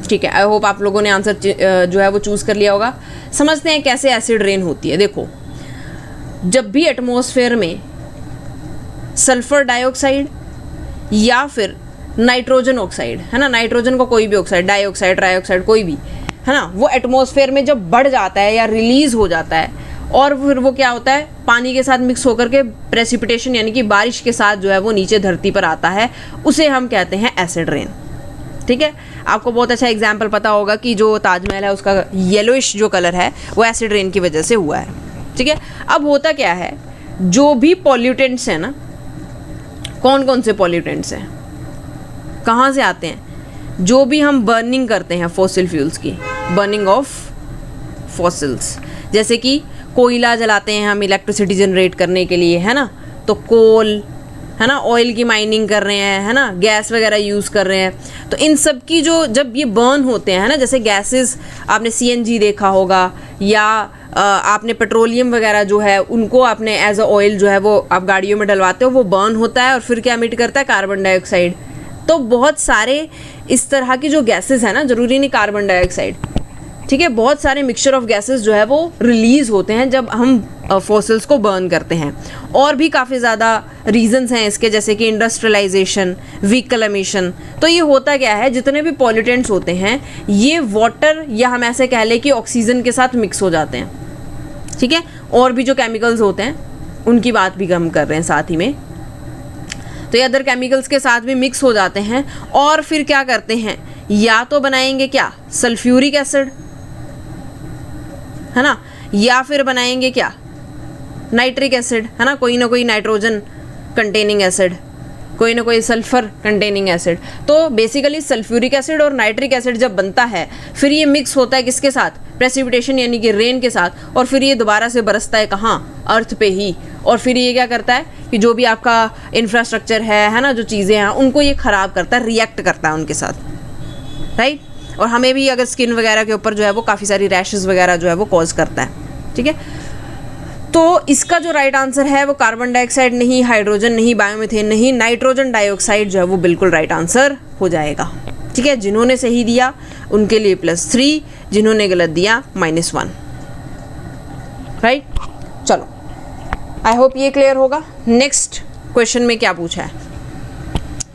ठीक है, आई होप आप लोगों ने आंसर जो है वो चूज कर लिया होगा। समझते हैं कैसे एसिड रेन होती है। देखो, जब भी एटमॉस्फेयर में सल्फर डाइऑक्साइड या फिर नाइट्रोजन ऑक्साइड, है ना, नाइट्रोजन का कोई भी ऑक्साइड, डाइऑक्साइड, ट्राइऑक्साइड, कोई भी, है ना, वो एटमॉस्फेयर में जब बढ़ जाता है या रिलीज हो जाता है और फिर वो क्या होता है, पानी के साथ मिक्स होकर के प्रेसिपिटेशन यानी कि बारिश के साथ जो है वो नीचे धरती पर आता है, उसे हम कहते हैं एसिड रेन, ठीक है। आपको बहुत अच्छा एग्जाम्पल पता होगा कि जो ताजमहल है उसका येलोइश जो कलर है वो एसिड रेन की वजह से हुआ है, ठीक है। अब होता क्या है, जो भी पॉल्यूटेंट्स हैं ना, कौन कौन से पॉल्यूटेंट्स हैं, कहाँ से आते हैं, जो भी हम बर्निंग करते हैं फॉसिल फ्यूल्स की, बर्निंग ऑफ फॉसिल्स, जैसे कि कोयला जलाते हैं हम इलेक्ट्रिसिटी जनरेट करने के लिए, है ना, तो कोल, है ना, ऑयल की माइनिंग कर रहे हैं, है ना, गैस वगैरह यूज़ कर रहे हैं, तो इन सब की जो जब ये बर्न होते हैं ना, जैसे गैसेस, आपने CNG देखा होगा या आपने पेट्रोलियम वगैरह जो है उनको आपने एज अ ऑयल जो है वो आप गाड़ियों में डलवाते हो, वो बर्न होता है और फिर क्या एमिट करता है, कार्बन डाइऑक्साइड। तो बहुत सारे इस तरह की जो गैसेस है ना, ज़रूरी नहीं कार्बन डाइऑक्साइड, ठीक है, बहुत सारे मिक्सचर ऑफ गैसेस जो है वो रिलीज़ होते हैं जब हम फॉसिल्स को बर्न करते हैं। और भी काफ़ी ज़्यादा रीजंस हैं इसके, जैसे कि इंडस्ट्रियलाइजेशन, व्हीकल एमिशन। तो ये होता क्या है, जितने भी पॉल्यूटेंट्स होते हैं ये वाटर या हम ऐसे कह लें कि ऑक्सीजन के साथ मिक्स हो जाते हैं, ठीक है। और भी जो केमिकल्स होते हैं उनकी बात भी हम कर रहे हैं साथ ही में, तो ये अदर केमिकल्स के साथ भी मिक्स हो जाते हैं और फिर क्या करते हैं, या तो बनाएंगे क्या, सल्फ्यूरिक एसिड, है ना, या फिर बनाएंगे क्या, नाइट्रिक एसिड, है ना, कोई ना कोई नाइट्रोजन कंटेनिंग एसिड, कोई ना कोई सल्फर कंटेनिंग एसिड। तो बेसिकली सल्फ्यूरिक एसिड और नाइट्रिक एसिड जब बनता है फिर ये मिक्स होता है किसके साथ, प्रेसिपिटेशन यानी कि रेन के साथ, और फिर ये दोबारा से बरसता है कहाँ, अर्थ पे ही। और फिर ये क्या करता है कि जो भी आपका इंफ्रास्ट्रक्चर है ना, जो चीज़ें हैं उनको ये ख़राब करता है, रिएक्ट करता है उनके साथ, राइट। और हमें भी अगर स्किन वगैरह के ऊपर जो है वो काफ़ी सारी रैशेज़ वगैरह जो है वो कॉज करता है, ठीक है। तो इसका जो राइट आंसर है वो कार्बन डाइऑक्साइड नहीं, हाइड्रोजन नहीं, बायोमीथेन नहीं, नाइट्रोजन डाइऑक्साइड जो है वो बिल्कुल राइट आंसर हो जाएगा, ठीक है। जिन्होंने सही दिया उनके लिए +3, जिन्होंने गलत दिया -1, राइट। चलो, आई होप ये क्लियर होगा। नेक्स्ट क्वेश्चन में क्या पूछा है,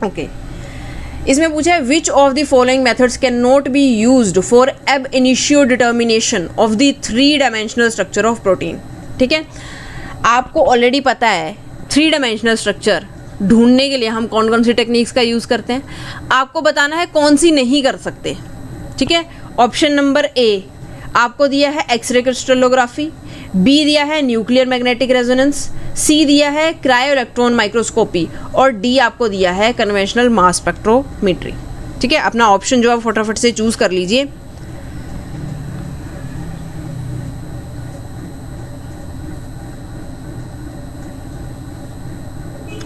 ओके इसमें पूछा है विच of the following methods can not be used for एब initio determination of the 3 dimensional structure of protein, ठीक है। आपको ऑलरेडी पता है 3 डायमेंशनल स्ट्रक्चर ढूंढने के लिए हम कौन कौन सी टेक्निक्स का यूज़ करते हैं, आपको बताना है कौन सी नहीं कर सकते, ठीक है। ऑप्शन नंबर ए आपको दिया है एक्सरे क्रिस्टलोग्राफी, बी दिया है न्यूक्लियर मैग्नेटिक रेजोनेंस, सी दिया है क्रायो इलेक्ट्रॉन माइक्रोस्कोपी, और डी आपको दिया है कन्वेंशनल मास स्पेक्ट्रोमेट्री, ठीक है। अपना ऑप्शन जो है फटाफट से चूज़ कर लीजिए।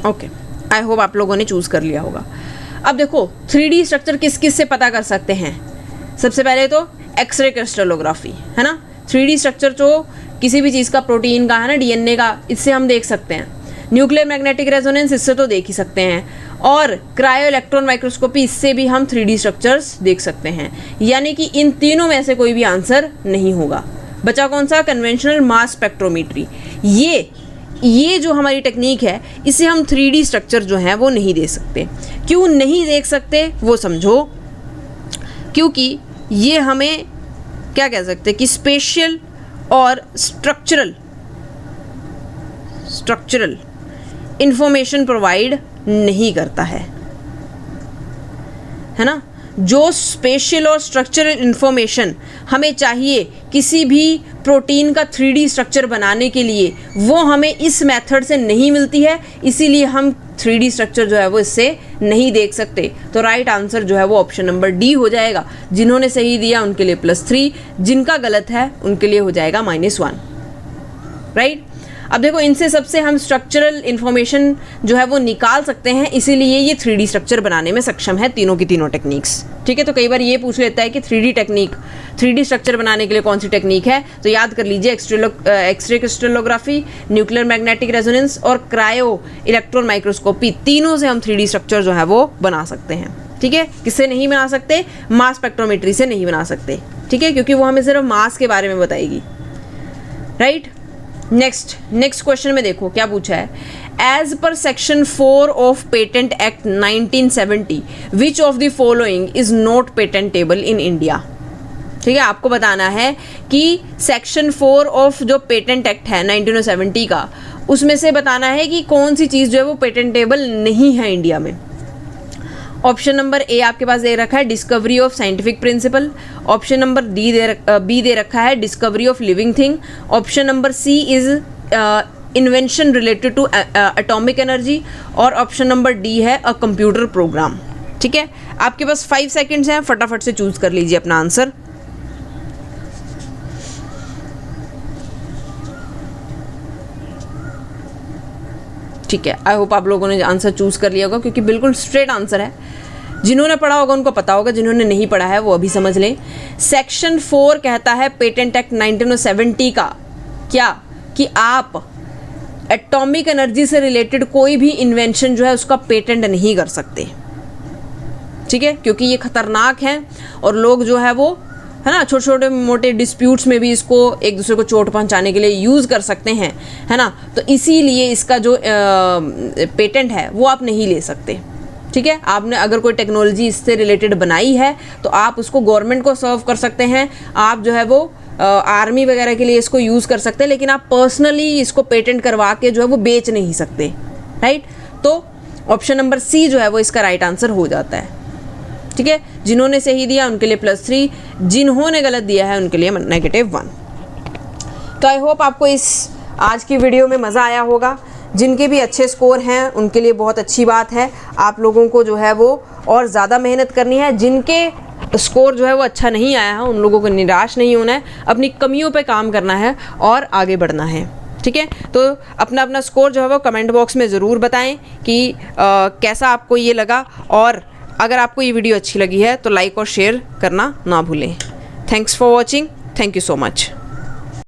ओके, आई होप आप लोगों ने चूज़ कर लिया होगा। अब देखो 3D स्ट्रक्चर किस किस से पता कर सकते हैं, सबसे पहले तो एक्सरे क्रिस्टलोग्राफी है ना। 3D स्ट्रक्चर जो किसी भी चीज़ का, प्रोटीन का है ना, DNA का, इससे हम देख सकते हैं। न्यूक्लियर मैग्नेटिक रेजोनेंस इससे तो देख ही सकते हैं, और क्रायो इलेक्ट्रॉन माइक्रोस्कोपी इससे भी हम 3D स्ट्रक्चर्स देख सकते हैं। यानी कि इन तीनों में से कोई भी आंसर नहीं होगा। बचा कौन सा, कन्वेंशनल मास स्पेक्ट्रोमेट्री। ये जो हमारी टेक्निक है इसे हम 3D स्ट्रक्चर जो हैं वो नहीं दे सकते। क्यों नहीं देख सकते वो समझो, क्योंकि ये हमें क्या कह सकते हैं कि स्पेशियल और स्ट्रक्चरल इंफॉर्मेशन प्रोवाइड नहीं करता है ना। जो स्पेशियल और स्ट्रक्चरल इंफॉर्मेशन हमें चाहिए किसी भी प्रोटीन का 3D स्ट्रक्चर बनाने के लिए, वो हमें इस मेथड से नहीं मिलती है, इसीलिए हम 3D स्ट्रक्चर जो है वो इससे नहीं देख सकते। तो राइट आंसर जो है वो ऑप्शन नंबर डी हो जाएगा। जिन्होंने सही दिया उनके लिए +3, जिनका गलत है उनके लिए हो जाएगा -1, राइट। अब देखो इनसे सबसे हम स्ट्रक्चरल इंफॉर्मेशन जो है वो निकाल सकते हैं, इसीलिए ये 3D स्ट्रक्चर बनाने में सक्षम है, तीनों की तीनों टेक्निक्स, ठीक है। तो कई बार ये पूछ लेता है कि 3D स्ट्रक्चर बनाने के लिए कौन सी टेक्निक है, तो याद कर लीजिए X-ray crystallography, nuclear magnetic resonance और क्रायो इलेक्ट्रॉन माइक्रोस्कोपी, तीनों से हम 3D स्ट्रक्चर जो है वो बना सकते हैं, ठीक है। किससे नहीं बना सकते, मास स्पेक्ट्रोमेट्री से नहीं बना सकते, ठीक है, क्योंकि वो हमें सिर्फ मास के बारे में बताएगी, राइट। नेक्स्ट क्वेश्चन में देखो क्या पूछा है, एज पर section 4 of patent act 1970 which of the following is not patentable in India, ठीक है। आपको बताना है कि सेक्शन 4 ऑफ जो पेटेंट एक्ट है 1970 का, उसमें से बताना है कि कौन सी चीज़ जो है वो पेटेंटेबल नहीं है इंडिया में। ऑप्शन नंबर ए आपके पास दे रखा है discovery of scientific principle, option number B दे रखा है discovery of living thing, option number C is invention related to atomic energy, और ऑप्शन नंबर डी है अ कंप्यूटर प्रोग्राम, ठीक है। आपके पास 5 सेकेंड्स हैं, फटाफट से चूज कर लीजिए अपना आंसर। ठीक है, आई होप आप लोगों ने आंसर चूज कर लिया होगा, क्योंकि बिल्कुल स्ट्रेट आंसर है। जिन्होंने पढ़ा होगा उनको पता होगा, जिन्होंने नहीं पढ़ा है वो अभी समझ लें। सेक्शन 4 कहता है पेटेंट एक्ट 1970 का क्या, कि आप एटॉमिक एनर्जी से रिलेटेड कोई भी इन्वेंशन जो है उसका पेटेंट नहीं कर सकते, ठीक है, क्योंकि ये खतरनाक है और लोग जो है वो है ना छोटे छोटे मोटे डिस्प्यूट्स में भी इसको एक दूसरे को चोट पहुंचाने के लिए यूज़ कर सकते हैं, है ना। तो इसीलिए इसका जो पेटेंट है वो आप नहीं ले सकते, ठीक है। आपने अगर कोई टेक्नोलॉजी इससे रिलेटेड बनाई है तो आप उसको गवर्नमेंट को सर्व कर सकते हैं, आप जो है वो आर्मी वगैरह के लिए इसको यूज़ कर सकते हैं, लेकिन आप पर्सनली इसको पेटेंट करवा के जो है वो बेच नहीं सकते, राइट। तो ऑप्शन नंबर सी जो है वो इसका राइट आंसर हो जाता है, ठीक है। जिन्होंने सही दिया उनके लिए +3, जिन्होंने गलत दिया है उनके लिए -1। तो आई होप आपको इस आज की वीडियो में मज़ा आया होगा। जिनके भी अच्छे स्कोर हैं उनके लिए बहुत अच्छी बात है। आप लोगों को जो है वो और ज़्यादा मेहनत करनी है। जिनके स्कोर जो है वो अच्छा नहीं आया है उन लोगों को निराश नहीं होना है, अपनी कमियों पे काम करना है और आगे बढ़ना है। ठीक है, तो अपना अपना स्कोर जो है वो कमेंट बॉक्स में ज़रूर बताएं कि कैसा आपको ये लगा, और अगर आपको ये वीडियो अच्छी लगी है तो लाइक और शेयर करना ना भूलें। Thanks for watching. Thank you so much.